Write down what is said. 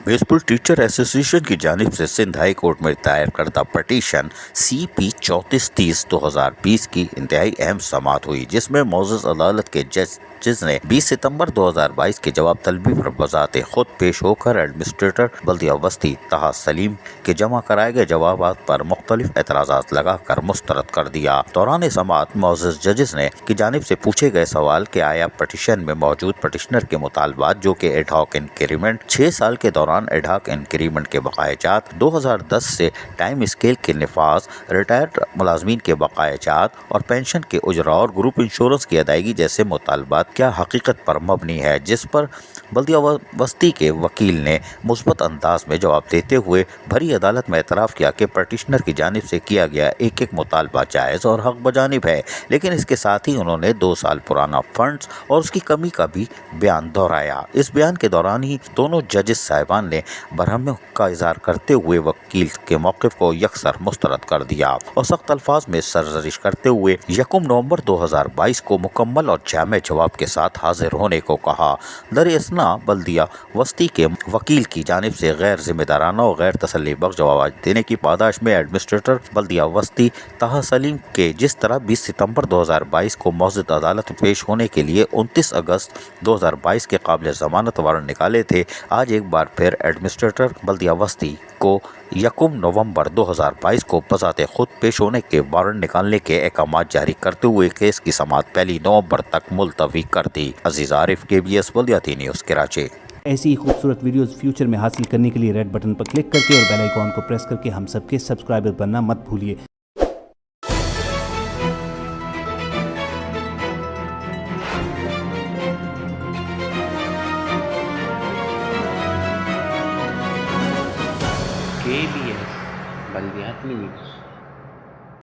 बेसपुर teacher association की जानिब से सिंध हाई कोर्ट में दायर करदा पटिशन CP 3430/2020 की इंतहाई अहम समाअत हुई, जिसमें मौजूद अदालत के जज ने 20 सितंबर 2022 के जवाब तलबी पर बजाते खुद पेश होकर एडमिनिस्ट्रेटर बल्दिया वस्ती ताहा सलीम के जमा कराए गए जवाबात पर मुख्तलिफ एतराज़ात लगाकर मुस्तरद कर दिया। दौरान समाअत मौजूद जजेस ने की जानिब से पूछे गए सवाल के आया पटिशन में मौजूद पटिशनर के मुतालबात जो कि एडहॉक इंक्रीमेंट, 6 साल के दौरान एडहॉक इंक्रीमेंट के बकायाजात, 2010 से टाइम स्केल के निफाज, रिटायर्ड मुलाजमीन के बकायाजात और पेंशन के उजरा और ग्रुप इंश्योरेंस की अदायगी जैसे मुतालबात क्या हकीकत पर मबनी है, जिस पर बल्दिया वस्ती के वकील ने मुस्बत अंदाज में जवाब देते हुए भरी अदालत में एतराफ़ किया कि पटिशनर की जानिब से किया गया एक एक मुतालबा जायज़ और हक बजानिब है, लेकिन इसके साथ ही उन्होंने 2 साल पुराना फंड्स और उसकी कमी का भी बयान दोहराया। इस बयान के दौरान ही दोनों जजेस साहिबान ने बरहमी का इजहार करते हुए वकील के मौक़िफ़ को यकसर मुस्तरद कर दिया और सख्त अल्फाज में सरजरिश करते हुए 1 नवंबर 2022 को मुकम्मल और जामे जवाब के साथ हाजिर होने को कहा। दरअसना बल्दिया वस्ती के वकील की जानिब से गैर जिम्मेदाराना और गैर तसल्ली बख्श जवाब देने की पादाश में एडमिनिस्ट्रेटर बल्दिया वस्ती ताहा सलीम के जिस तरह 20 सितंबर 2022 को मौजूद अदालत में पेश होने के लिए 29 अगस्त 2022 के काबिल ज़मानत वारंट निकाले थे, आज एक बार फिर एडमिनिस्ट्रेटर बल्दिया वस्ती को 1 नवंबर 2022 को बजाते खुद पेश होने के वारंट निकालने के अहकाम जारी करते हुए केस की समाअत 1 नवंबर तक मुलतवी कर दी। अजीज आरिफ, KBS बल्दियाती न्यूज़, कराची। ऐसी ही खूबसूरत वीडियोस फ्यूचर में हासिल करने के लिए रेड बटन पर क्लिक करके और बेल आइकॉन को प्रेस करके हम सबके सब्सक्राइबर बनना मत भूलिए। KBS बल्दियाती न्यूज़।